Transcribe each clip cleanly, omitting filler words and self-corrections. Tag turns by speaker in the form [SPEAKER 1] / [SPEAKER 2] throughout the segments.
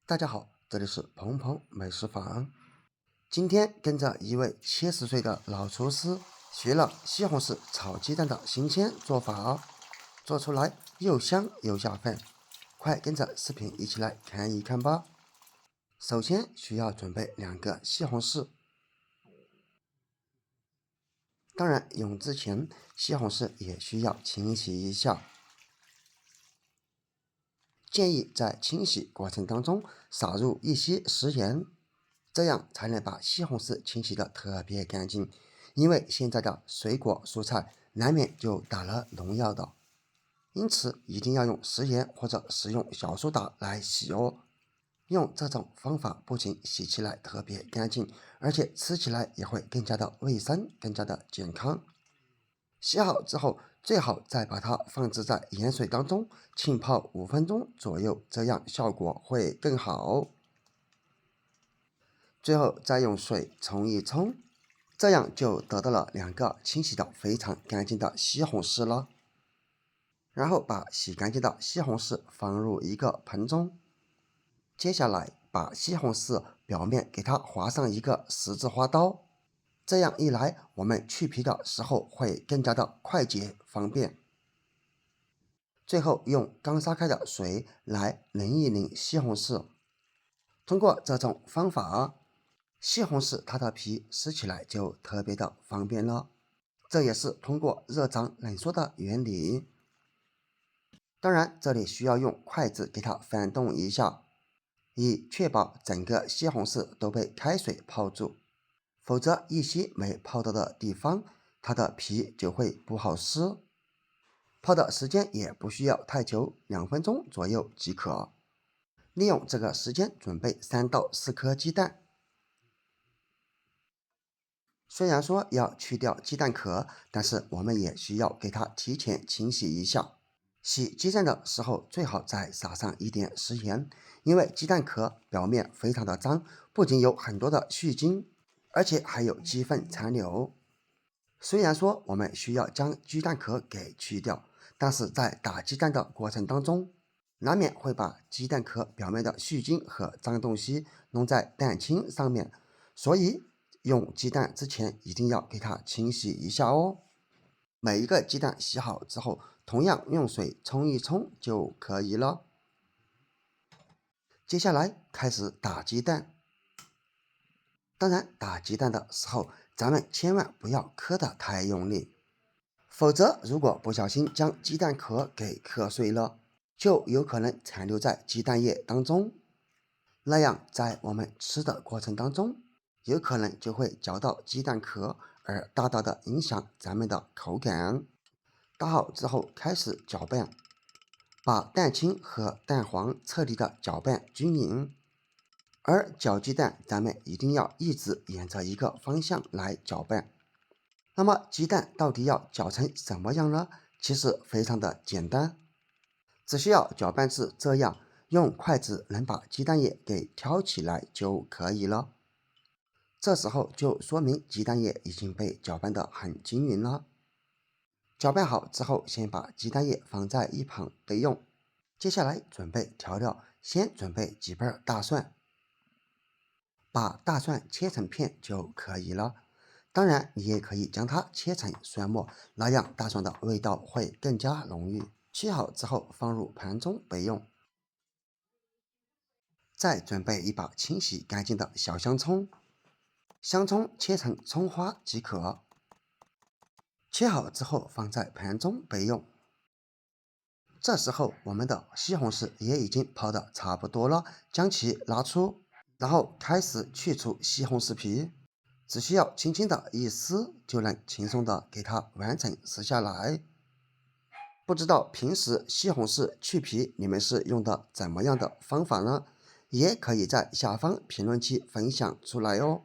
[SPEAKER 1] 大家好，这里是鹏鹏美食坊。今天跟着一位70岁的老厨师学了西红柿炒鸡蛋的新鲜做法，做出来又香又下饭。快跟着视频一起来看一看吧。首先需要准备2个西红柿，当然用之前西红柿也需要清洗一下。建议在清洗过程当中撒入一些食盐，这样才能把西红柿清洗的特别干净。因为现在的水果蔬菜难免就打了农药的，因此一定要用食盐或者使用小苏打来洗哦。用这种方法不仅洗起来特别干净，而且吃起来也会更加的卫生，更加的健康。洗好之后，最好再把它放置在盐水当中浸泡5分钟左右，这样效果会更好。最后再用水冲一冲，这样就得到了2个清洗的非常干净的西红柿了。然后把洗干净的西红柿放入一个盆中，接下来把西红柿表面给它划上一个十字花刀，这样一来我们去皮的时候会更加的快捷方便。最后用刚杀开的水来淋一淋西红柿，通过这种方法，西红柿它的皮撕起来就特别的方便了。这也是通过热胀冷缩的原理。当然这里需要用筷子给它翻动一下，以确保整个西红柿都被开水泡住，否则一些没泡到的地方，它的皮就会不好撕。泡的时间也不需要太久，2分钟左右即可。利用这个时间准备3到4颗鸡蛋。虽然说要去掉鸡蛋壳，但是我们也需要给它提前清洗一下。洗鸡蛋的时候最好再撒上一点食盐，因为鸡蛋壳表面非常的脏，不仅有很多的细菌，而且还有鸡粪残留。虽然说我们需要将鸡蛋壳给去掉，但是在打鸡蛋的过程当中，难免会把鸡蛋壳表面的细菌和脏东西弄在蛋清上面，所以用鸡蛋之前一定要给它清洗一下哦。每一个鸡蛋洗好之后，同样用水冲一冲就可以了。接下来开始打鸡蛋，当然打鸡蛋的时候，咱们千万不要磕得太用力，否则如果不小心将鸡蛋壳给磕碎了，就有可能残留在鸡蛋液当中，那样在我们吃的过程当中，有可能就会嚼到鸡蛋壳，而大大的影响咱们的口感。打好之后开始搅拌，把蛋清和蛋黄彻底的搅拌均匀。而搅鸡蛋咱们一定要一直沿着一个方向来搅拌。那么鸡蛋到底要搅成什么样呢？其实非常的简单，只需要搅拌至这样，用筷子能把鸡蛋液给挑起来就可以了。这时候就说明鸡蛋液已经被搅拌得很均匀了。搅拌好之后，先把鸡蛋液放在一旁备用。接下来准备调料，先准备几瓣大蒜，把大蒜切成片就可以了。当然你也可以将它切成蒜末，那样大蒜的味道会更加浓郁。切好之后放入盘中备用。再准备一把清洗干净的小香葱，香葱切成葱花即可。切好之后放在盘中备用。这时候我们的西红柿也已经泡得差不多了，将其拿出，然后开始去除西红柿皮，只需要轻轻的一撕就能轻松的给它完整撕下来。不知道平时西红柿去皮你们是用的怎么样的方法呢？也可以在下方评论区分享出来哦。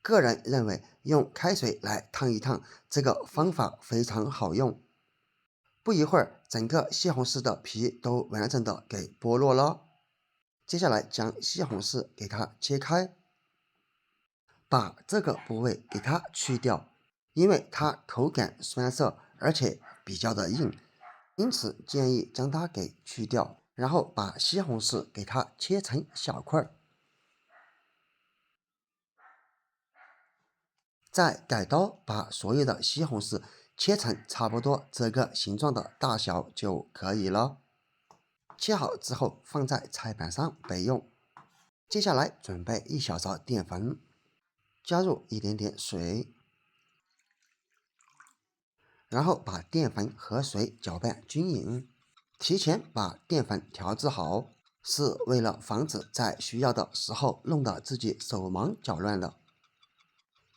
[SPEAKER 1] 个人认为用开水来烫一烫这个方法非常好用，不一会儿整个西红柿的皮都完整的给剥落了。接下来将西红柿给它切开，把这个部位给它去掉，因为它口感酸涩而且比较的硬，因此建议将它给去掉。然后把西红柿给它切成小块，再改刀把所有的西红柿切成差不多这个形状的大小就可以了。切好之后放在菜板上备用。接下来准备1小勺淀粉，加入一点点水，然后把淀粉和水搅拌均匀。提前把淀粉调制好，是为了防止在需要的时候弄得自己手忙脚乱的。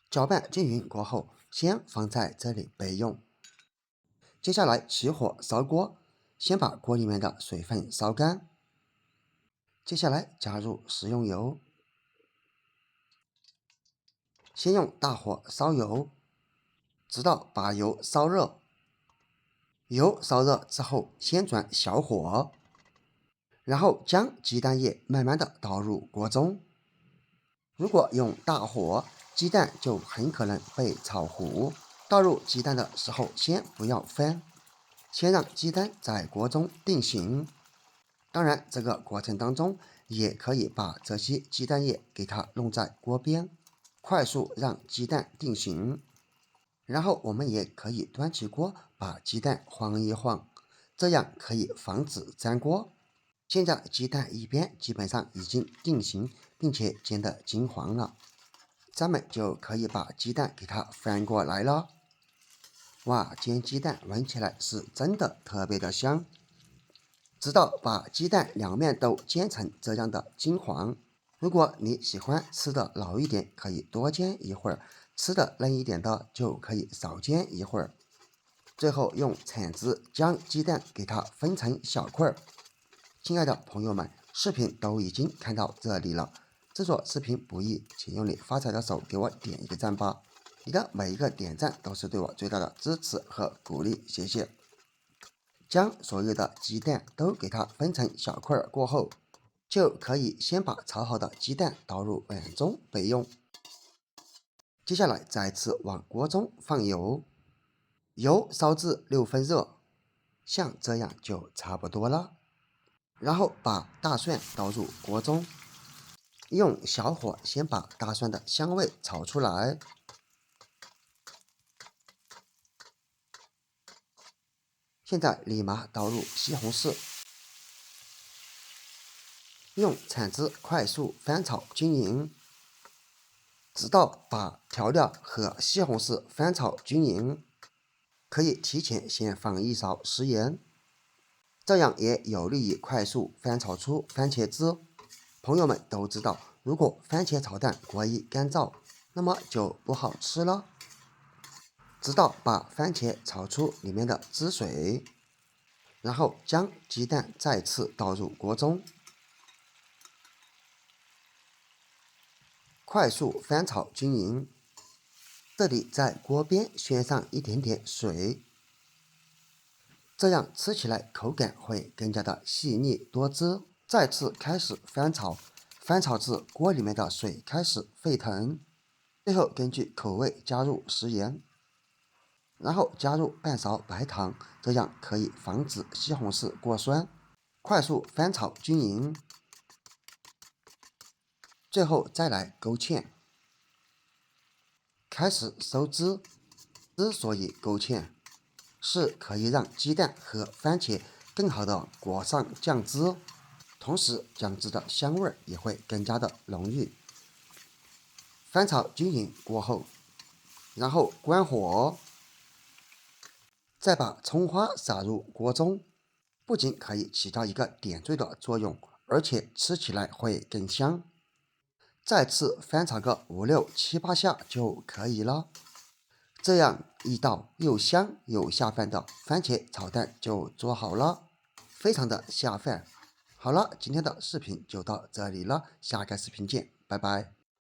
[SPEAKER 1] 搅拌均匀过后，先放在这里备用。接下来起火烧锅，先把锅里面的水分烧干。接下来加入食用油，先用大火烧油，直到把油烧热。油烧热之后，先转小火，然后将鸡蛋液慢慢的倒入锅中。如果用大火，鸡蛋就很可能被炒糊。倒入鸡蛋的时候，先不要翻，先让鸡蛋在锅中定型。当然，这个过程当中也可以把这些鸡蛋液给它弄在锅边，快速让鸡蛋定型。然后我们也可以端起锅，把鸡蛋晃一晃，这样可以防止粘锅。现在鸡蛋一边基本上已经定型，并且煎得金黄了，咱们就可以把鸡蛋给它翻过来了。哇，煎鸡蛋闻起来是真的特别的香。直到把鸡蛋两面都煎成这样的金黄。如果你喜欢吃的老一点，可以多煎一会儿；吃的嫩一点的，就可以少煎一会儿。最后用铲子将鸡蛋给它分成小块。亲爱的朋友们，视频都已经看到这里了，制作视频不易，请用你发财的手给我点一个赞吧。你的每一个点赞都是对我最大的支持和鼓励，谢谢。将所有的鸡蛋都给它分成小块过后，就可以先把炒好的鸡蛋倒入碗中备用。接下来再次往锅中放油，油烧至6分热，像这样就差不多了。然后把大蒜倒入锅中，用小火先把大蒜的香味炒出来。现在立马倒入西红柿，用铲子快速翻炒均匀，直到把调料和西红柿翻炒均匀。可以提前先放一勺食盐，这样也有利于快速翻炒出番茄汁。朋友们都知道，如果番茄炒蛋过于干燥，那么就不好吃了。直到把番茄炒出里面的汁水，然后将鸡蛋再次倒入锅中，快速翻炒均匀。这里在锅边旋上一点点水，这样吃起来口感会更加的细腻多汁。再次开始翻炒，翻炒至锅里面的水开始沸腾，最后根据口味加入食盐，然后加入半勺白糖，这样可以防止西红柿过酸。快速翻炒均匀，最后再来勾芡，开始收汁。之所以勾芡，是可以让鸡蛋和番茄更好的裹上酱汁，同时酱汁的香味也会更加的浓郁。翻炒均匀过后，然后关火，再把葱花撒入锅中，不仅可以起到一个点缀的作用，而且吃起来会更香。再次翻炒个5、6、7、8下就可以了。这样一道又香又下饭的番茄炒蛋就做好了，非常的下饭。好了，今天的视频就到这里了，下个视频见，拜拜。